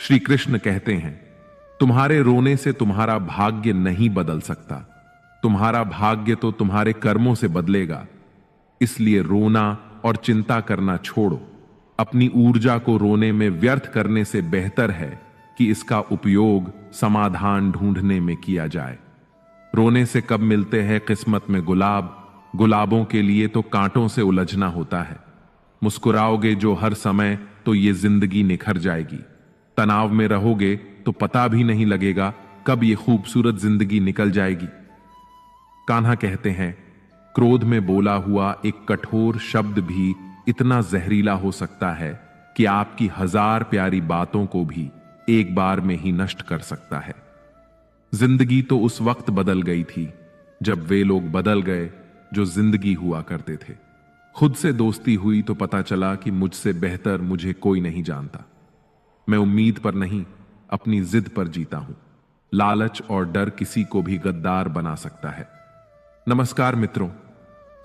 श्री कृष्ण कहते हैं, तुम्हारे रोने से तुम्हारा भाग्य नहीं बदल सकता, तुम्हारा भाग्य तो तुम्हारे कर्मों से बदलेगा। इसलिए रोना और चिंता करना छोड़ो। अपनी ऊर्जा को रोने में व्यर्थ करने से बेहतर है कि इसका उपयोग समाधान ढूंढने में किया जाए। रोने से कब मिलते हैं किस्मत में गुलाब, गुलाबों के लिए तो कांटों से उलझना होता है। मुस्कुराओगे जो हर समय तो ये जिंदगी निखर जाएगी। तनाव में रहोगे तो पता भी नहीं लगेगा कब ये खूबसूरत जिंदगी निकल जाएगी। कान्हा कहते हैं, क्रोध में बोला हुआ एक कठोर शब्द भी इतना जहरीला हो सकता है कि आपकी 1000 प्यारी बातों को भी एक बार में ही नष्ट कर सकता है। जिंदगी तो उस वक्त बदल गई थी जब वे लोग बदल गए जो जिंदगी हुआ करते थे। खुद से दोस्ती हुई तो पता चला कि मुझसे बेहतर मुझे कोई नहीं जानता। मैं उम्मीद पर नहीं, अपनी जिद पर जीता हूं। लालच और डर किसी को भी गद्दार बना सकता है। नमस्कार मित्रों,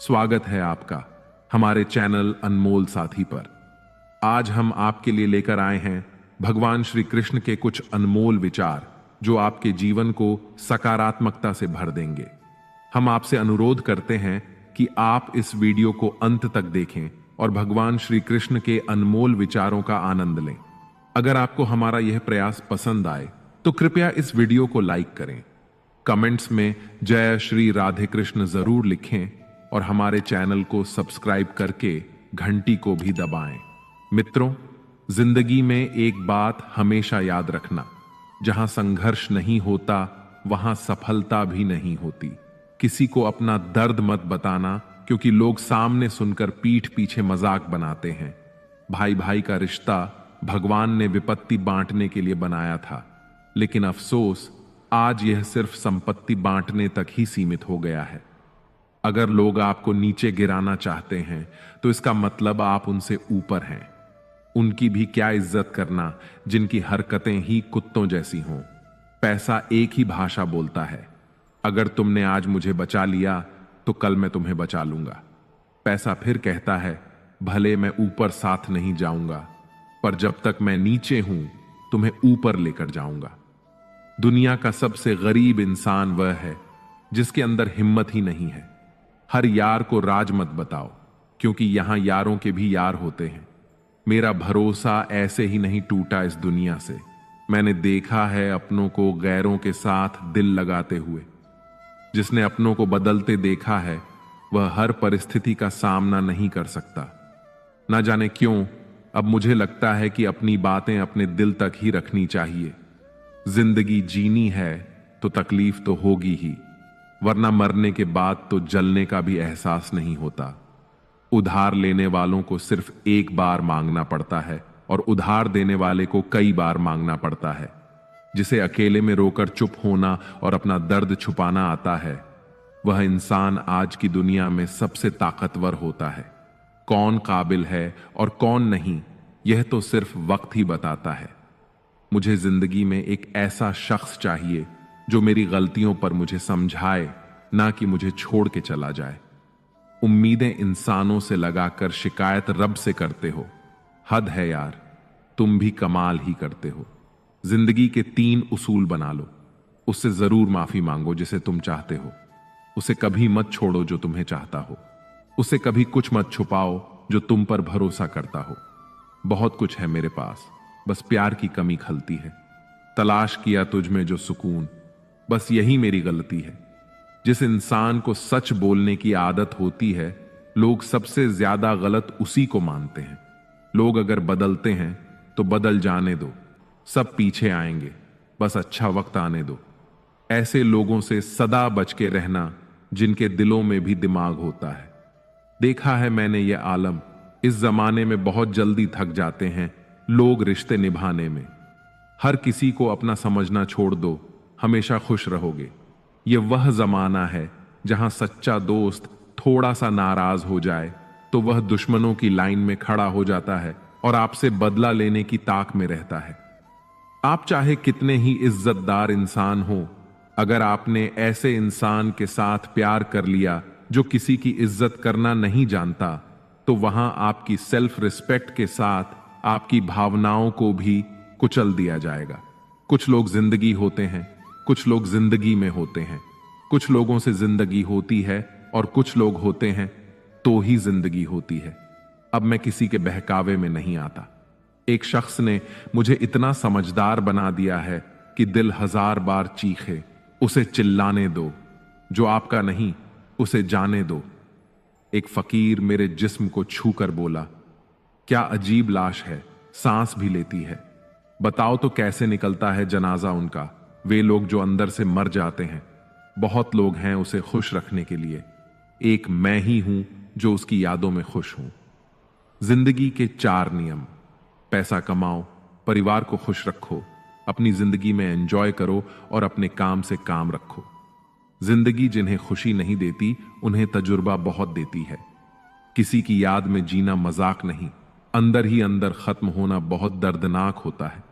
स्वागत है आपका हमारे चैनल अनमोल साथी पर। आज हम आपके लिए लेकर आए हैं भगवान श्री कृष्ण के कुछ अनमोल विचार जो आपके जीवन को सकारात्मकता से भर देंगे। हम आपसे अनुरोध करते हैं कि आप इस वीडियो को अंत तक देखें और भगवान श्री कृष्ण के अनमोल विचारों का आनंद लें। अगर आपको हमारा यह प्रयास पसंद आए तो कृपया इस वीडियो को लाइक करें, कमेंट्स में जय श्री राधे कृष्ण जरूर लिखें और हमारे चैनल को सब्सक्राइब करके घंटी को भी दबाएं। मित्रों, जिंदगी में एक बात हमेशा याद रखना, जहां संघर्ष नहीं होता वहां सफलता भी नहीं होती। किसी को अपना दर्द मत बताना, क्योंकि लोग सामने सुनकर पीठ पीछे मजाक बनाते हैं। भाई भाई का रिश्ता भगवान ने विपत्ति बांटने के लिए बनाया था, लेकिन अफसोस आज यह सिर्फ संपत्ति बांटने तक ही सीमित हो गया है। अगर लोग आपको नीचे गिराना चाहते हैं तो इसका मतलब आप उनसे ऊपर हैं। उनकी भी क्या इज्जत करना जिनकी हरकतें ही कुत्तों जैसी हों। पैसा एक ही भाषा बोलता है। अगर तुमने आज मुझे बचा लिया तो कल मैं तुम्हें बचा लूंगा। पैसा फिर कहता है, भले मैं ऊपर साथ नहीं जाऊंगा, पर जब तक मैं नीचे हूं तुम्हें ऊपर लेकर जाऊंगा। दुनिया का सबसे गरीब इंसान वह है जिसके अंदर हिम्मत ही नहीं है। हर यार को राज मत बताओ, क्योंकि यहां यारों के भी यार होते हैं। मेरा भरोसा ऐसे ही नहीं टूटा इस दुनिया से। मैंने देखा है अपनों को गैरों के साथ दिल लगाते हुए। जिसने अपनों को बदलते देखा है वह हर परिस्थिति का सामना नहीं कर सकता। ना जाने क्यों अब मुझे लगता है कि अपनी बातें अपने दिल तक ही रखनी चाहिए। जिंदगी जीनी है तो तकलीफ तो होगी ही, वरना मरने के बाद तो जलने का भी एहसास नहीं होता। उधार लेने वालों को सिर्फ एक बार मांगना पड़ता है और उधार देने वाले को कई बार मांगना पड़ता है। जिसे अकेले में रोकर चुप होना और अपना दर्द छुपाना आता है, वह इंसान आज की दुनिया में सबसे ताकतवर होता है। कौन काबिल है और कौन नहीं, यह तो सिर्फ वक्त ही बताता है। मुझे जिंदगी में एक ऐसा शख्स चाहिए जो मेरी गलतियों पर मुझे समझाए, ना कि मुझे छोड़ के चला जाए। उम्मीदें इंसानों से लगाकर शिकायत रब से करते हो। हद है यार, तुम भी कमाल ही करते हो। जिंदगी के 3 उसूल बना लो। उससे जरूर माफी मांगो जिसे तुम चाहते हो। उसे कभी मत छोड़ो जो तुम्हें चाहता हो। उसे कभी कुछ मत छुपाओ जो तुम पर भरोसा करता हो। बहुत कुछ है मेरे पास, बस प्यार की कमी खलती है। तलाश किया तुझ में जो सुकून, बस यही मेरी गलती है। जिस इंसान को सच बोलने की आदत होती है, लोग सबसे ज्यादा गलत उसी को मानते हैं। लोग अगर बदलते हैं तो बदल जाने दो, सब पीछे आएंगे, बस अच्छा वक्त आने दो। ऐसे लोगों से सदा बच के रहना जिनके दिलों में भी दिमाग होता है। देखा है मैंने ये आलम, इस जमाने में बहुत जल्दी थक जाते हैं लोग रिश्ते निभाने में। हर किसी को अपना समझना छोड़ दो, हमेशा खुश रहोगे। ये वह जमाना है जहां सच्चा दोस्त थोड़ा सा नाराज हो जाए तो वह दुश्मनों की लाइन में खड़ा हो जाता है और आपसे बदला लेने की ताक में रहता है। आप चाहे कितने ही इज्जतदार इंसान हो, अगर आपने ऐसे इंसान के साथ प्यार कर लिया जो किसी की इज्जत करना नहीं जानता, तो वहां आपकी सेल्फ रिस्पेक्ट के साथ आपकी भावनाओं को भी कुचल दिया जाएगा। कुछ लोग जिंदगी होते हैं, कुछ लोग जिंदगी में होते हैं। कुछ लोगों से जिंदगी होती है और कुछ लोग होते हैं तो ही जिंदगी होती है। अब मैं किसी के बहकावे में नहीं आता। एक शख्स ने मुझे इतना समझदार बना दिया है कि दिल 1000 बार चीखे, उसे चिल्लाने दो। जो आपका नहीं उसे जाने दो। एक फकीर मेरे जिस्म को छू कर बोला, क्या अजीब लाश है, सांस भी लेती है। बताओ तो कैसे निकलता है जनाजा उनका, वे लोग जो अंदर से मर जाते हैं। बहुत लोग हैं उसे खुश रखने के लिए, एक मैं ही हूं जो उसकी यादों में खुश हूं। जिंदगी के 4 नियम। पैसा कमाओ, परिवार को खुश रखो, अपनी जिंदगी में एंजॉय करो और अपने काम से काम रखो। जिंदगी जिन्हें खुशी नहीं देती उन्हें तजुर्बा बहुत देती है। किसी की याद में जीना मजाक नहीं, अंदर ही अंदर खत्म होना बहुत दर्दनाक होता है।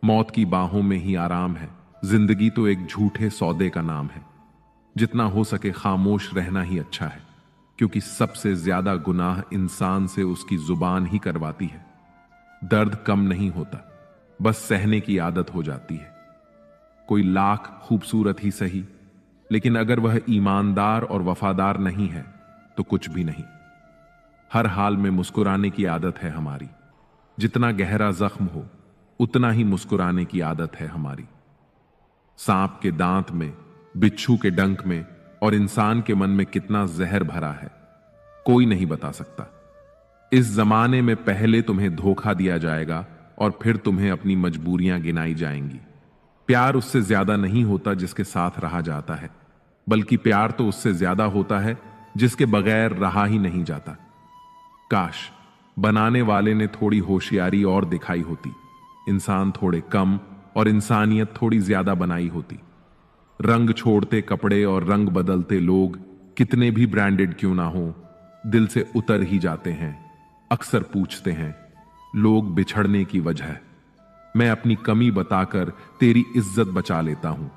मौत की बाहों में ही आराम है। जिंदगी तो एक झूठे सौदे का नाम है। जितना हो सके खामोश रहना ही अच्छा है, क्योंकि सबसे ज्यादा गुनाह इंसान से उसकी जुबान ही करवाती है। दर्द कम नहीं होता, बस सहने की आदत हो जाती है। कोई लाख खूबसूरत ही सही, लेकिन अगर वह ईमानदार और वफादार नहीं है तो कुछ भी नहीं। हर हाल में मुस्कुराने की आदत है हमारी। जितना गहरा जख्म हो उतना ही मुस्कुराने की आदत है हमारी। सांप के दांत में, बिच्छू के डंक में और इंसान के मन में कितना जहर भरा है, कोई नहीं बता सकता। इस जमाने में पहले तुम्हें धोखा दिया जाएगा और फिर तुम्हें अपनी मजबूरियां गिनाई जाएंगी। प्यार उससे ज्यादा नहीं होता जिसके साथ रहा जाता है, बल्कि प्यार तो उससे ज्यादा होता है जिसके बगैर रहा ही नहीं जाता। काश बनाने वाले ने थोड़ी होशियारी और दिखाई होती, इंसान थोड़े कम और इंसानियत थोड़ी ज्यादा बनाई होती। रंग छोड़ते कपड़े और रंग बदलते लोग कितने भी ब्रांडेड क्यों ना हो, दिल से उतर ही जाते हैं। अक्सर पूछते हैं लोग बिछड़ने की वजह। मैं अपनी कमी बताकर तेरी इज्जत बचा लेता हूं।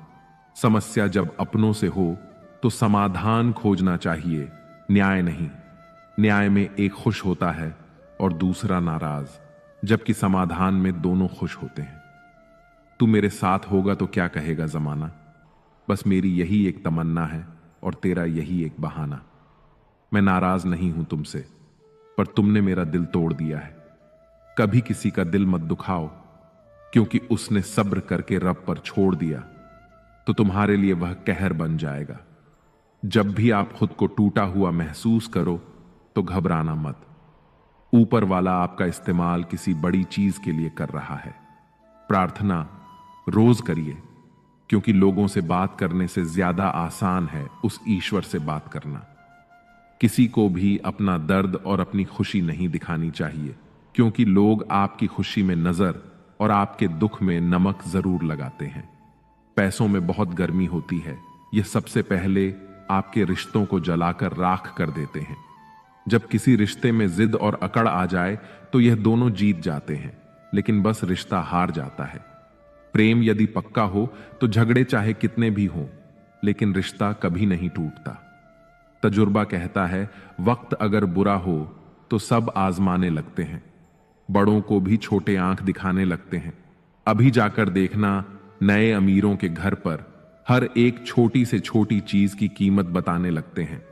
समस्या जब अपनों से हो तो समाधान खोजना चाहिए, न्याय नहीं। न्याय में एक खुश होता है और दूसरा नाराज, जबकि समाधान में दोनों खुश होते हैं। तू मेरे साथ होगा तो क्या कहेगा जमाना, बस मेरी यही एक तमन्ना है और तेरा यही एक बहाना। मैं नाराज नहीं हूं तुमसे, पर तुमने मेरा दिल तोड़ दिया है। कभी किसी का दिल मत दुखाओ, क्योंकि उसने सब्र करके रब पर छोड़ दिया तो तुम्हारे लिए वह कहर बन जाएगा। जब भी आप खुद को टूटा हुआ महसूस करो तो घबराना मत। ऊपर वाला आपका इस्तेमाल किसी बड़ी चीज के लिए कर रहा है। प्रार्थना रोज करिए, क्योंकि लोगों से बात करने से ज्यादा आसान है उस ईश्वर से बात करना। किसी को भी अपना दर्द और अपनी खुशी नहीं दिखानी चाहिए, क्योंकि लोग आपकी खुशी में नजर और आपके दुख में नमक जरूर लगाते हैं। पैसों में बहुत गर्मी होती है, यह सबसे पहले आपके रिश्तों को जलाकर राख कर देते हैं। जब किसी रिश्ते में जिद और अकड़ आ जाए तो यह दोनों जीत जाते हैं, लेकिन बस रिश्ता हार जाता है। प्रेम यदि पक्का हो तो झगड़े चाहे कितने भी हों, लेकिन रिश्ता कभी नहीं टूटता। तजुर्बा कहता है वक्त अगर बुरा हो तो सब आजमाने लगते हैं, बड़ों को भी छोटे आंख दिखाने लगते हैं। अभी जाकर देखना नए अमीरों के घर पर हर एक छोटी से छोटी चीज की कीमत बताने लगते हैं।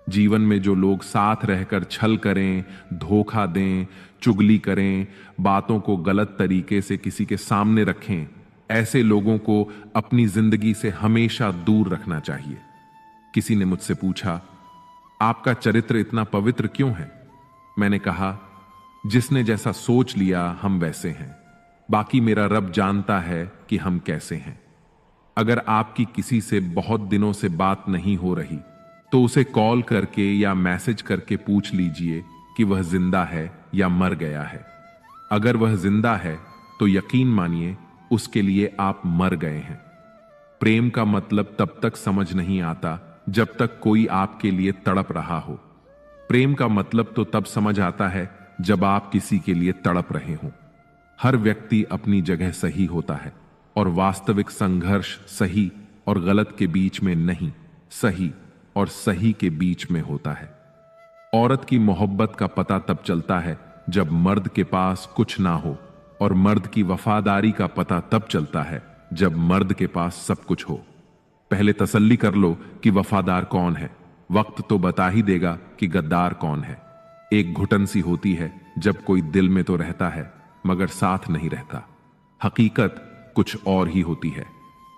जीवन में जो लोग साथ रहकर छल करें, धोखा दें, चुगली करें, बातों को गलत तरीके से किसी के सामने रखें, ऐसे लोगों को अपनी जिंदगी से हमेशा दूर रखना चाहिए। किसी ने मुझसे पूछा, आपका चरित्र इतना पवित्र क्यों है? मैंने कहा, जिसने जैसा सोच लिया हम वैसे हैं, बाकी मेरा रब जानता है कि हम कैसे हैं। अगर आपकी किसी से बहुत दिनों से बात नहीं हो रही तो उसे कॉल करके या मैसेज करके पूछ लीजिए कि वह जिंदा है या मर गया है। अगर वह जिंदा है तो यकीन मानिए उसके लिए आप मर गए हैं। प्रेम का मतलब तब तक समझ नहीं आता जब तक कोई आपके लिए तड़प रहा हो। प्रेम का मतलब तो तब समझ आता है जब आप किसी के लिए तड़प रहे हों। हर व्यक्ति अपनी जगह सही होता है और वास्तविक संघर्ष सही और गलत के बीच में नहीं, सही और सही के बीच में होता है। औरत की मोहब्बत का पता तब चलता है जब मर्द के पास कुछ ना हो और मर्द की वफादारी का पता तब चलता है जब मर्द के पास सब कुछ हो। पहले तसल्ली कर लो कि वफादार कौन है, वक्त तो बता ही देगा कि गद्दार कौन है। एक घुटन सी होती है जब कोई दिल में तो रहता है मगर साथ नहीं रहता। हकीकत कुछ और ही होती है।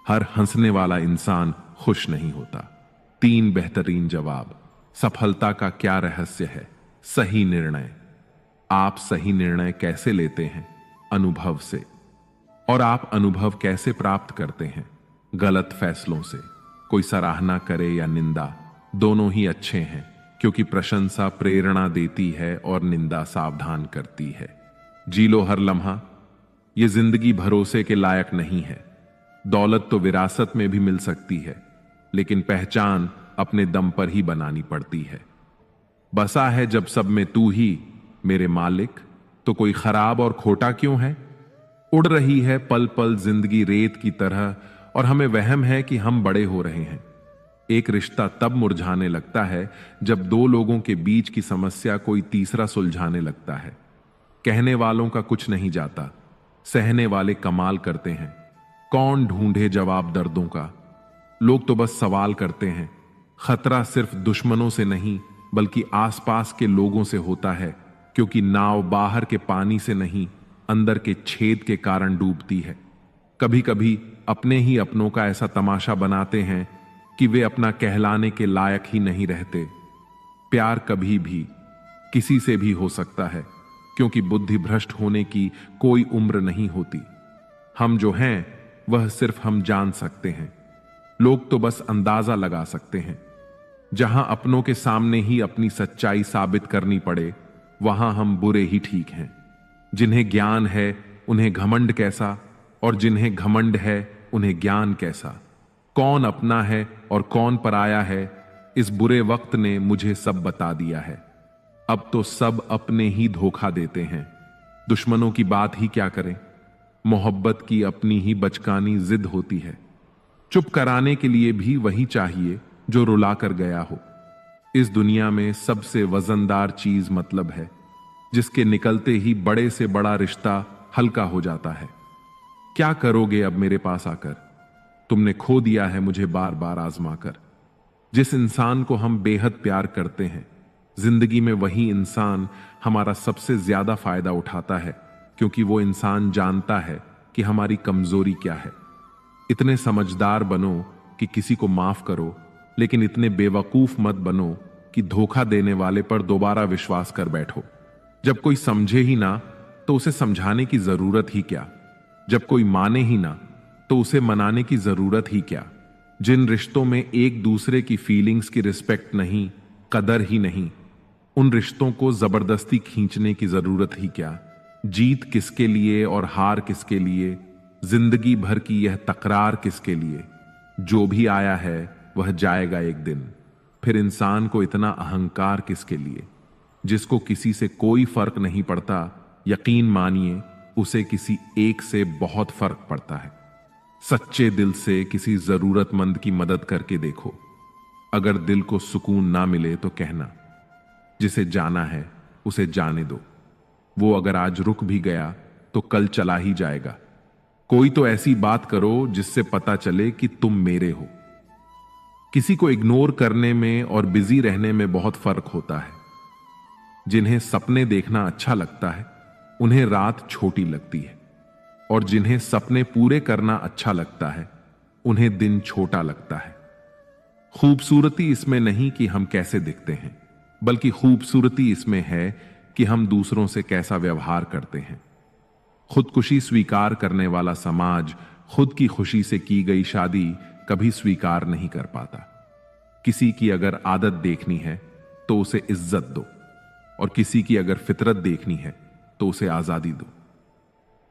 हर हंसने वाला इंसान खुश नहीं होता। 3 बेहतरीन जवाब। सफलता का क्या रहस्य है? सही निर्णय। आप सही निर्णय कैसे लेते हैं? अनुभव से। और आप अनुभव कैसे प्राप्त करते हैं? गलत फैसलों से। कोई सराहना करे या निंदा, दोनों ही अच्छे हैं, क्योंकि प्रशंसा प्रेरणा देती है और निंदा सावधान करती है। जी लो हर लम्हा। यह जिंदगी भरोसे के लायक नहीं है। दौलत तो विरासत में भी मिल सकती है, लेकिन पहचान अपने दम पर ही बनानी पड़ती है। बसा है जब सब में तू ही मेरे मालिक, तो कोई खराब और खोटा क्यों है? उड़ रही है पल पल जिंदगी रेत की तरह, और हमें वहम है कि हम बड़े हो रहे हैं। एक रिश्ता तब मुरझाने लगता है जब 2 लोगों के बीच की समस्या कोई तीसरा सुलझाने लगता है। कहने वालों का कुछ नहीं जाता, सहने वाले कमाल करते हैं। कौन ढूंढे जवाब दर्दों का? लोग तो बस सवाल करते हैं। खतरा सिर्फ दुश्मनों से नहीं बल्कि आसपास के लोगों से होता है, क्योंकि नाव बाहर के पानी से नहीं अंदर के छेद के कारण डूबती है। कभी कभी अपने ही अपनों का ऐसा तमाशा बनाते हैं कि वे अपना कहलाने के लायक ही नहीं रहते। प्यार कभी भी किसी से भी हो सकता है, क्योंकि बुद्धि भ्रष्ट होने की कोई उम्र नहीं होती। हम जो हैं वह सिर्फ हम जान सकते हैं, लोग तो बस अंदाजा लगा सकते हैं। जहां अपनों के सामने ही अपनी सच्चाई साबित करनी पड़े, वहां हम बुरे ही ठीक हैं। जिन्हें ज्ञान है उन्हें घमंड कैसा, और जिन्हें घमंड है उन्हें ज्ञान कैसा। कौन अपना है और कौन पराया है, इस बुरे वक्त ने मुझे सब बता दिया है। अब तो सब अपने ही धोखा देते हैं, दुश्मनों की बात ही क्या करें। मोहब्बत की अपनी ही बचकानी जिद होती है। चुप कराने के लिए भी वही चाहिए जो रुला कर गया हो। इस दुनिया में सबसे वजनदार चीज मतलब है, जिसके निकलते ही बड़े से बड़ा रिश्ता हल्का हो जाता है। क्या करोगे अब मेरे पास आकर? तुमने खो दिया है मुझे बार बार आजमा कर। जिस इंसान को हम बेहद प्यार करते हैं, जिंदगी में वही इंसान हमारा सबसे ज्यादा फायदा उठाता है, क्योंकि वो इंसान जानता है कि हमारी कमजोरी क्या है। इतने समझदार बनो कि किसी को माफ करो, लेकिन इतने बेवकूफ मत बनो कि धोखा देने वाले पर दोबारा विश्वास कर बैठो। जब कोई समझे ही ना तो उसे समझाने की जरूरत ही क्या? जब कोई माने ही ना तो उसे मनाने की जरूरत ही क्या? जिन रिश्तों में एक दूसरे की फीलिंग्स की रिस्पेक्ट नहीं, कदर ही नहीं, उन रिश्तों को जबरदस्ती खींचने की जरूरत ही क्या? जीत किसके लिए और हार किसके लिए? जिंदगी भर की यह तकरार किसके लिए? जो भी आया है वह जाएगा एक दिन। फिर इंसान को इतना अहंकार किसके लिए? जिसको किसी से कोई फर्क नहीं पड़ता, यकीन मानिए उसे किसी एक से बहुत फर्क पड़ता है। सच्चे दिल से किसी जरूरतमंद की मदद करके देखो। अगर दिल को सुकून ना मिले तो कहना, जिसे जाना है उसे जाने दो। वो अगर आज रुक भी गया तो कल चला ही जाएगा। कोई तो ऐसी बात करो जिससे पता चले कि तुम मेरे हो। किसी को इग्नोर करने में और बिजी रहने में बहुत फर्क होता है। जिन्हें सपने देखना अच्छा लगता है उन्हें रात छोटी लगती है, और जिन्हें सपने पूरे करना अच्छा लगता है उन्हें दिन छोटा लगता है। खूबसूरती इसमें नहीं कि हम कैसे दिखते हैं, बल्कि खूबसूरती इसमें है कि हम दूसरों से कैसा व्यवहार करते हैं। खुदकुशी स्वीकार करने वाला समाज खुद की खुशी से की गई शादी कभी स्वीकार नहीं कर पाता। किसी की अगर आदत देखनी है तो उसे इज्जत दो, और किसी की अगर फितरत देखनी है तो उसे आजादी दो।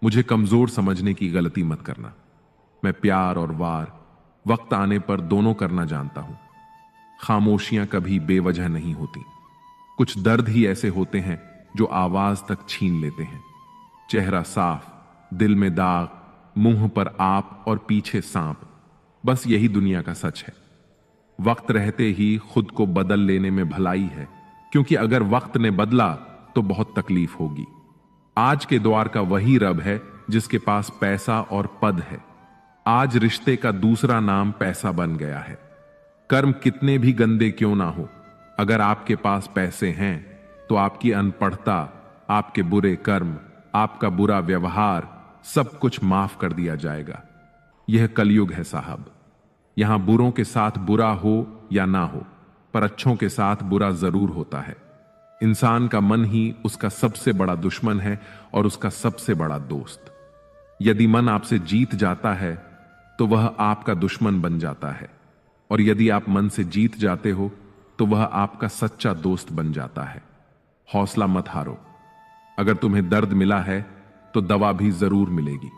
मुझे कमजोर समझने की गलती मत करना। मैं प्यार और वार वक्त आने पर दोनों करना जानता हूं। खामोशियां कभी बेवजह नहीं होती। कुछ दर्द ही ऐसे होते हैं जो आवाज तक छीन लेते हैं। चेहरा साफ, दिल में दाग, मुंह पर आप और पीछे सांप, बस यही दुनिया का सच है। वक्त रहते ही खुद को बदल लेने में भलाई है, क्योंकि अगर वक्त ने बदला तो बहुत तकलीफ होगी। आज के द्वार का वही रब है जिसके पास पैसा और पद है। आज रिश्ते का दूसरा नाम पैसा बन गया है। कर्म कितने भी गंदे क्यों ना हो, अगर आपके पास पैसे हैं तो आपकी अनपढ़ता, आपके बुरे कर्म, आपका बुरा व्यवहार सब कुछ माफ कर दिया जाएगा। यह कलयुग है साहब। यहां बुरों के साथ बुरा हो या ना हो, पर अच्छों के साथ बुरा जरूर होता है। इंसान का मन ही उसका सबसे बड़ा दुश्मन है और उसका सबसे बड़ा दोस्त। यदि मन आपसे जीत जाता है तो वह आपका दुश्मन बन जाता है, और यदि आप मन से जीत जाते हो तो वह आपका सच्चा दोस्त बन जाता है। हौसला मत हारो। अगर तुम्हें दर्द मिला है तो दवा भी जरूर मिलेगी।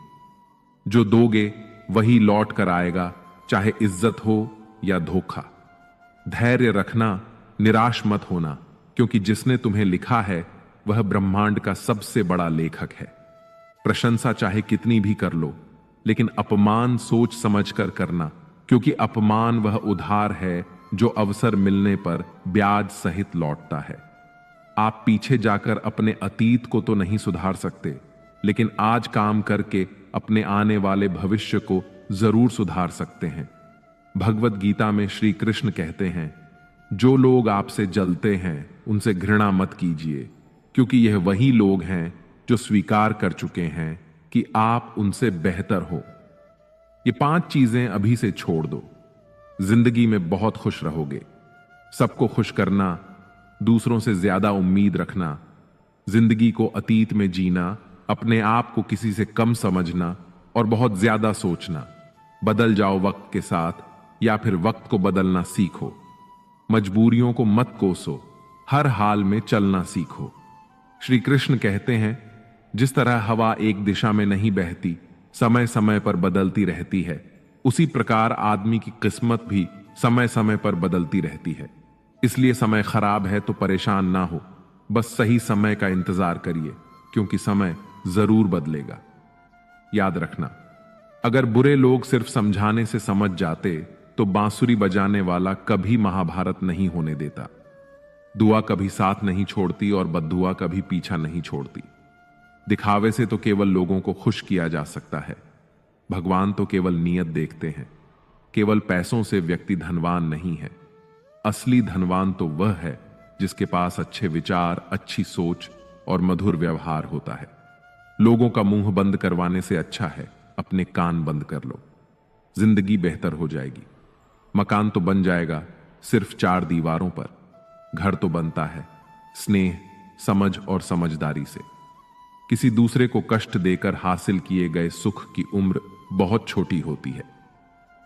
जो दोगे वही लौट कर आएगा, चाहे इज्जत हो या धोखा। धैर्य रखना, निराश मत होना, क्योंकि जिसने तुम्हें लिखा है वह ब्रह्मांड का सबसे बड़ा लेखक है। प्रशंसा चाहे कितनी भी कर लो, लेकिन अपमान सोच समझकर करना, क्योंकि अपमान वह उधार है जो अवसर मिलने पर ब्याज सहित लौटता है। आप पीछे जाकर अपने अतीत को तो नहीं सुधार सकते, लेकिन आज काम करके अपने आने वाले भविष्य को जरूर सुधार सकते हैं। भगवत गीता में श्री कृष्ण कहते हैं, जो लोग आपसे जलते हैं उनसे घृणा मत कीजिए, क्योंकि यह वही लोग हैं जो स्वीकार कर चुके हैं कि आप उनसे बेहतर हो। ये 5 चीजें अभी से छोड़ दो, जिंदगी में बहुत खुश रहोगे। सबको खुश करना, दूसरों से ज्यादा उम्मीद रखना, जिंदगी को अतीत में जीना, अपने आप को किसी से कम समझना और बहुत ज्यादा सोचना। बदल जाओ वक्त के साथ, या फिर वक्त को बदलना सीखो। मजबूरियों को मत कोसो, हर हाल में चलना सीखो। श्री कृष्ण कहते हैं, जिस तरह हवा एक दिशा में नहीं बहती, समय समय पर बदलती रहती है, उसी प्रकार आदमी की किस्मत भी समय समय पर बदलती रहती है। इसलिए समय खराब है तो परेशान ना हो, बस सही समय का इंतजार करिए, क्योंकि समय जरूर बदलेगा। याद रखना, अगर बुरे लोग सिर्फ समझाने से समझ जाते तो बांसुरी बजाने वाला कभी महाभारत नहीं होने देता। दुआ कभी साथ नहीं छोड़ती और बद्दुआ कभी पीछा नहीं छोड़ती। दिखावे से तो केवल लोगों को खुश किया जा सकता है, भगवान तो केवल नीयत देखते हैं। केवल पैसों से व्यक्ति धनवान नहीं है, असली धनवान तो वह है जिसके पास अच्छे विचार, अच्छी सोच और मधुर व्यवहार होता है। लोगों का मुंह बंद करवाने से अच्छा है अपने कान बंद कर लो, जिंदगी बेहतर हो जाएगी। मकान तो बन जाएगा सिर्फ 4 दीवारों पर, घर तो बनता है स्नेह, समझ और समझदारी से। किसी दूसरे को कष्ट देकर हासिल किए गए सुख की उम्र बहुत छोटी होती है।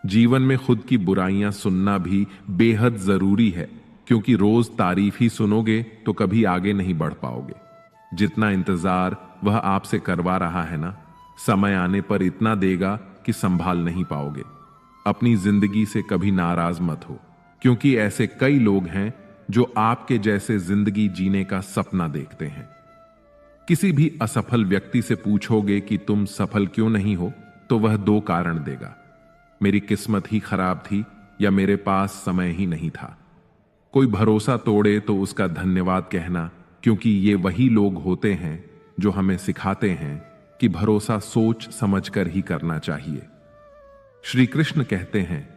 जीवन में खुद की बुराइयां सुनना भी बेहद जरूरी है, क्योंकि रोज तारीफ ही सुनोगे तो कभी आगे नहीं बढ़ पाओगे। जितना इंतजार वह आपसे करवा रहा है ना, समय आने पर इतना देगा कि संभाल नहीं पाओगे। अपनी जिंदगी से कभी नाराज मत हो, क्योंकि ऐसे कई लोग हैं जो आपके जैसे जिंदगी जीने का सपना देखते हैं। किसी भी असफल व्यक्ति से पूछोगे कि तुम सफल क्यों नहीं हो, तो वह 2 कारण देगा, मेरी किस्मत ही खराब थी या मेरे पास समय ही नहीं था। कोई भरोसा तोड़े तो उसका धन्यवाद कहना, क्योंकि ये वही लोग होते हैं जो हमें सिखाते हैं कि भरोसा सोच समझकर ही करना चाहिए। श्री कृष्ण कहते हैं,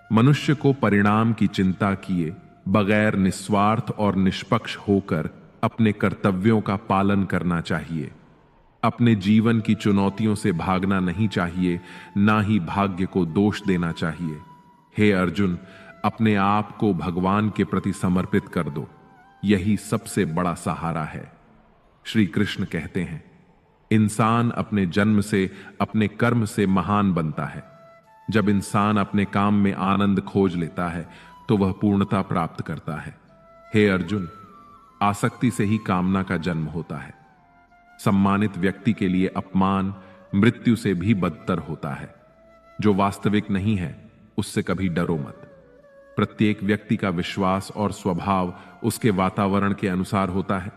मनुष्य को परिणाम की चिंता किए बगैर निस्वार्थ और निष्पक्ष होकर अपने कर्तव्यों का पालन करना चाहिए। अपने जीवन की चुनौतियों से भागना नहीं चाहिए, ना ही भाग्य को दोष देना चाहिए। हे अर्जुन, अपने आप को भगवान के प्रति समर्पित कर दो, यही सबसे बड़ा सहारा है। श्री कृष्ण कहते हैं, इंसान अपने जन्म से, अपने कर्म से महान बनता है। जब इंसान अपने काम में आनंद खोज लेता है तो वह पूर्णता प्राप्त करता है। हे अर्जुन, आसक्ति से ही कामना का जन्म होता है। सम्मानित व्यक्ति के लिए अपमान मृत्यु से भी बदतर होता है। जो वास्तविक नहीं है उससे कभी डरो मत। प्रत्येक व्यक्ति का विश्वास और स्वभाव उसके वातावरण के अनुसार होता है।